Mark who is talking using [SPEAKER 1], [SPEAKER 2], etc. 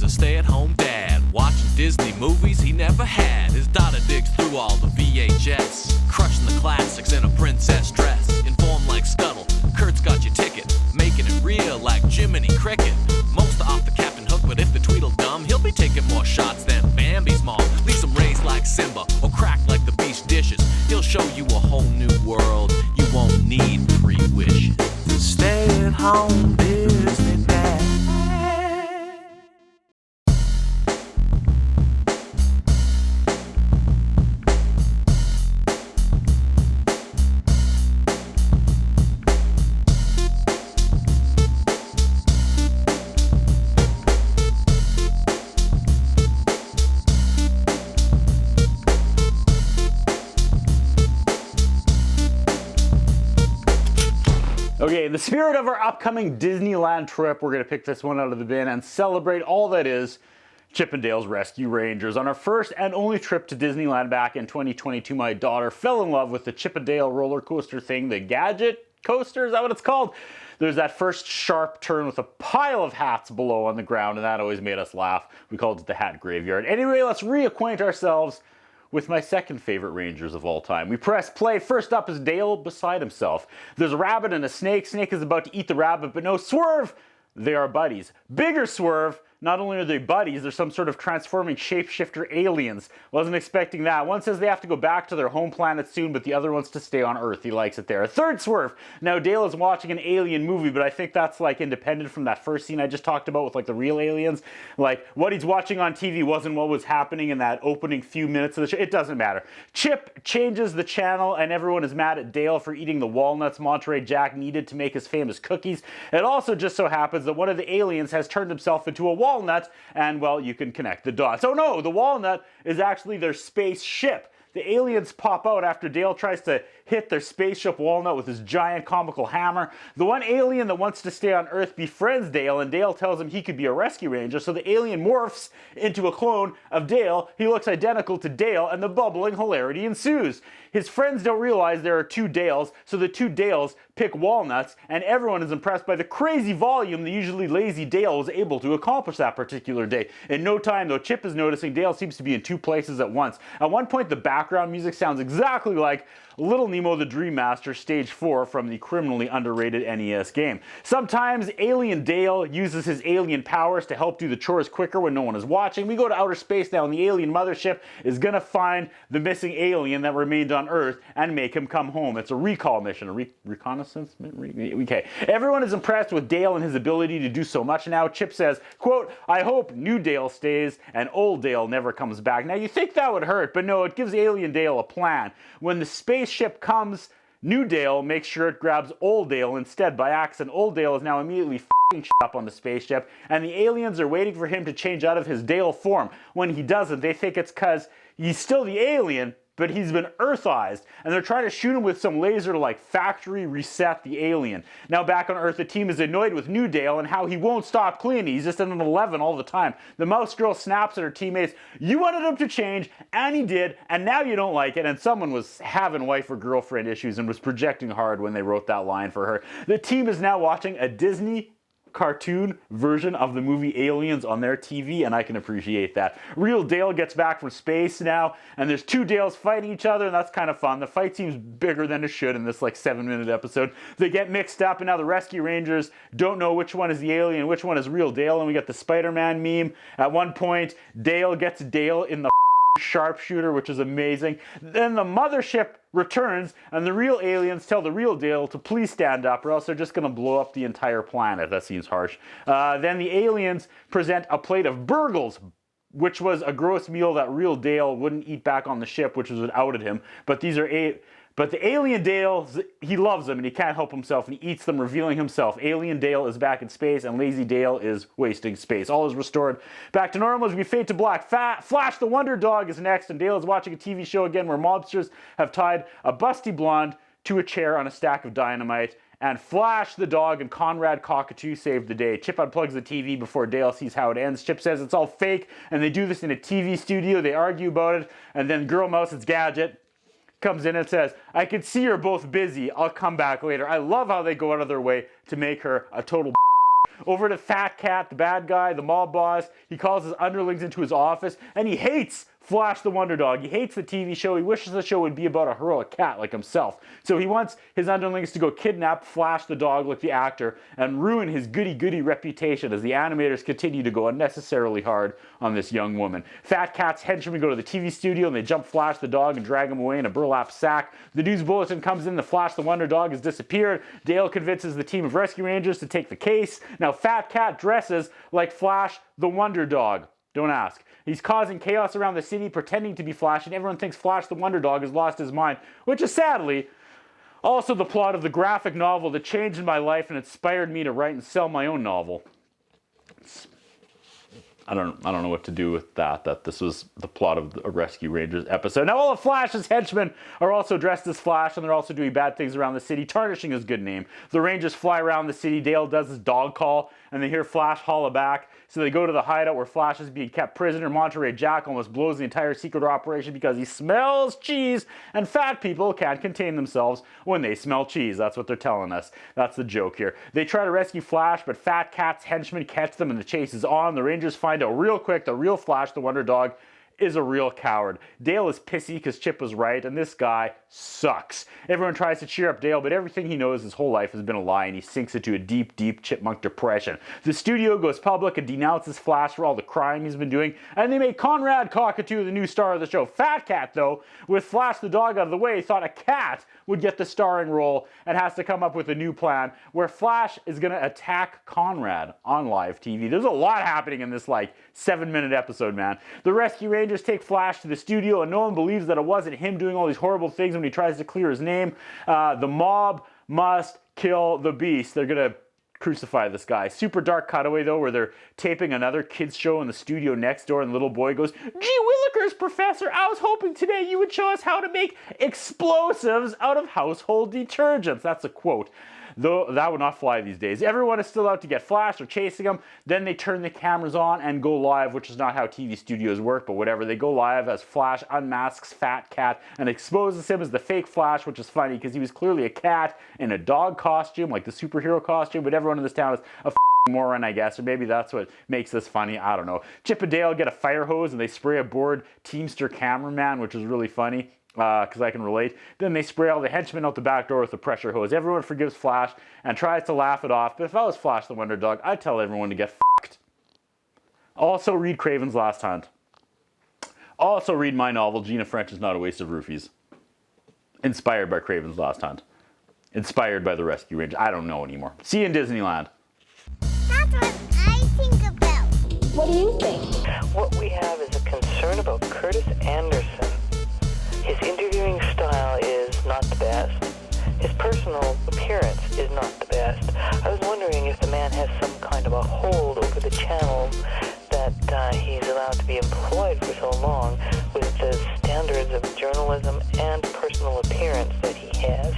[SPEAKER 1] a stay-at-home dad, watching Disney movies he never had. His daughter digs through all the VHS, crushing the classics in a princess dress. Informed like Scuttle, Kurt's got your ticket, making it real like Jiminy Cricket. Most are off the Captain Hook, but if the Tweedledum, he'll be taking more shots than Bambi's mom. Leaves him raised like Simba, or cracked like the beast dishes. He'll show you a whole new world, you won't need 3 wishes. Stay at home, Disney Dad.
[SPEAKER 2] Okay, in the spirit of our upcoming Disneyland trip, we're going to pick this one out of the bin and celebrate all that is Chip 'n Dale's Rescue Rangers. On our first and only trip to Disneyland back in 2022, my daughter fell in love with the Chip 'n Dale roller coaster thing, the Gadget Coaster, is that what it's called? There's that first sharp turn with a pile of hats below on the ground, and that always made us laugh. We called it the Hat Graveyard. Anyway, let's reacquaint ourselves with my second favorite Rangers of all time. We press play. First up is Dale beside himself. There's a rabbit and a snake. Snake is about to eat the rabbit, but no, swerve! They are buddies. Bigger swerve! Not only are they buddies, they're some sort of transforming shapeshifter aliens. Wasn't expecting that. One says they have to go back to their home planet soon, but the other wants to stay on Earth. He likes it there. A third swerve. Now Dale is watching an alien movie, but I think that's like independent from that first scene I just talked about with like the real aliens. Like what he's watching on TV wasn't what was happening in that opening few minutes of the show. It doesn't matter. Chip changes the channel and everyone is mad at Dale for eating the walnuts Monterey Jack needed to make his famous cookies. It also just so happens that one of the aliens has turned himself into a walnut, and well, you can connect the dots. Oh no, the walnut is actually their spaceship. The aliens pop out after Dale tries to hit their spaceship walnut with his giant comical hammer. The one alien that wants to stay on Earth befriends Dale, and Dale tells him he could be a rescue ranger, so the alien morphs into a clone of Dale. He looks identical to Dale, and the bubbling hilarity ensues. His friends don't realize there are 2 Dales, so the 2 Dales pick walnuts, and everyone is impressed by the crazy volume the usually lazy Dale was able to accomplish that particular day. In no time, though, Chip is noticing Dale seems to be in 2 places at once. At one point, the background music sounds exactly like Little Nemo the Dream Master Stage 4 from the criminally underrated NES game. Sometimes Alien Dale uses his alien powers to help do the chores quicker when no one is watching. We go to outer space now, and the alien mothership is gonna find the missing alien that remained on Earth and make him come home. It's a recall mission, a reconnaissance? Okay. Everyone is impressed with Dale and his ability to do so much now. Chip says, quote, "I hope new Dale stays and old Dale never comes back." Now you think that would hurt, but no, it gives Alien Dale a plan. When the spaceship comes, new Dale makes sure it grabs old Dale instead by accident. Old Dale is now immediately f***ing shit up on the spaceship, and the aliens are waiting for him to change out of his Dale form. When he doesn't, they think it's because he's still the alien, but he's been Earthized, and they're trying to shoot him with some laser to like factory reset the alien. Now back on Earth, the team is annoyed with New Dale and how he won't stop cleaning. He's just at an 11 all the time. The mouse girl snaps at her teammates. You wanted him to change, and he did, and now you don't like it. And someone was having wife or girlfriend issues and was projecting hard when they wrote that line for her. The team is now watching a Disney cartoon version of the movie Aliens on their TV, and I can appreciate that. Real Dale gets back from space now, and there's 2 Dales fighting each other, and that's kind of fun. The fight seems bigger than it should in this like 7-minute episode. They get mixed up, and now the Rescue Rangers don't know which one is the alien, which one is real Dale, and we get the Spider-Man meme. At one point, Dale gets Dale in the sharpshooter, which is amazing. Then the mothership returns, and the real aliens tell the real Dale to please stand up, or else they're just going to blow up the entire planet. That seems harsh. Then the aliens present a plate of burgles, which was a gross meal that real Dale wouldn't eat back on the ship, which was what outed him. But these are But the alien Dale, he loves them and he can't help himself and he eats them, revealing himself. Alien Dale is back in space and lazy Dale is wasting space. All is restored back to normal as we fade to black. Flash the Wonder Dog is next, and Dale is watching a TV show again where mobsters have tied a busty blonde to a chair on a stack of dynamite. And Flash the dog and Conrad Cockatoo save the day. Chip unplugs the TV before Dale sees how it ends. Chip says it's all fake, and they do this in a TV studio. They argue about it, and then Girl Mouse, it's Gadget, comes in and says, I can see you're both busy. I'll come back later. I love how they go out of their way to make her a total over to Fat Cat, the bad guy, the mob boss. He calls his underlings into his office, and he hates Flash the Wonder Dog. He hates the TV show. He wishes the show would be about a heroic cat like himself. So he wants his underlings to go kidnap Flash the dog like the actor and ruin his goody-goody reputation as the animators continue to go unnecessarily hard on this young woman. Fat Cat's henchmen go to the TV studio and they jump Flash the dog and drag him away in a burlap sack. The news bulletin comes in, the Flash the Wonder Dog has disappeared. Dale convinces the team of rescue rangers to take the case. Now Fat Cat dresses like Flash the Wonder Dog. Don't ask. He's causing chaos around the city, pretending to be Flash, and everyone thinks Flash the Wonder Dog has lost his mind, which is sadly also the plot of the graphic novel that changed my life and inspired me to write and sell my own novel. I don't know what to do with that this was the plot of a Rescue Rangers episode. Now all of Flash's henchmen are also dressed as Flash, and they're also doing bad things around the city, tarnishing his good name. The Rangers fly around the city, Dale does his dog call, and they hear Flash holla back. So they go to the hideout where Flash is being kept prisoner. Monterey Jack almost blows the entire secret operation because he smells cheese, and fat people can't contain themselves when they smell cheese. That's what they're telling us. That's the joke here. They try to rescue Flash, but Fat Cat's henchmen catch them and the chase is on. The Rangers find out real quick the real Flash, the Wonder Dog, is a real coward. Dale is pissy because Chip was right, and this guy sucks. Everyone tries to cheer up Dale, but everything he knows his whole life has been a lie, and he sinks into a deep, deep chipmunk depression. The studio goes public and denounces Flash for all the crying he's been doing, and they make Conrad Cockatoo the new star of the show. Fat Cat, though, with Flash the dog out of the way, thought a cat would get the starring role and has to come up with a new plan where Flash is going to attack Conrad on live TV. There's a lot happening in this 7-minute episode, man. The Rescue Rangers take Flash to the studio, and no one believes that it wasn't him doing all these horrible things when he tries to clear his name. The mob must kill the Beast. They're going to crucify this guy. Super dark cutaway, though, where they're taping another kids show in the studio next door, and the little boy goes, "Gee willikers, Professor, I was hoping today you would show us how to make explosives out of household detergents." That's a quote. Though that would not fly these days. Everyone is still out to get Flash. They're chasing him. Then they turn the cameras on and go live, which is not how TV studios work, but whatever. They go live as Flash unmasks Fat Cat and exposes him as the fake Flash, which is funny because he was clearly a cat in a dog costume, like the superhero costume, but everyone in this town is a moron, I guess, or maybe that's what makes this funny. I don't know. Chip and Dale get a fire hose and they spray a bored Teamster cameraman, which is really funny. Because I can relate. Then they spray all the henchmen out the back door with a pressure hose. Everyone forgives Flash and tries to laugh it off, but if I was Flash the Wonder Dog, I'd tell everyone to get f***ed. Also read Kraven's Last Hunt. Also read my novel, Gina French is Not a Waste of Roofies. Inspired by Kraven's Last Hunt. Inspired by the Rescue Rangers. I don't know anymore. See you in Disneyland.
[SPEAKER 3] That's what I think about.
[SPEAKER 4] What do you think?
[SPEAKER 5] What we have is a concern about Curtis Anderson. His interviewing style is not the best. His personal appearance is not the best. I was wondering if the man has some kind of a hold over the channel that he's allowed to be employed for so long with the standards of journalism and personal appearance that he has.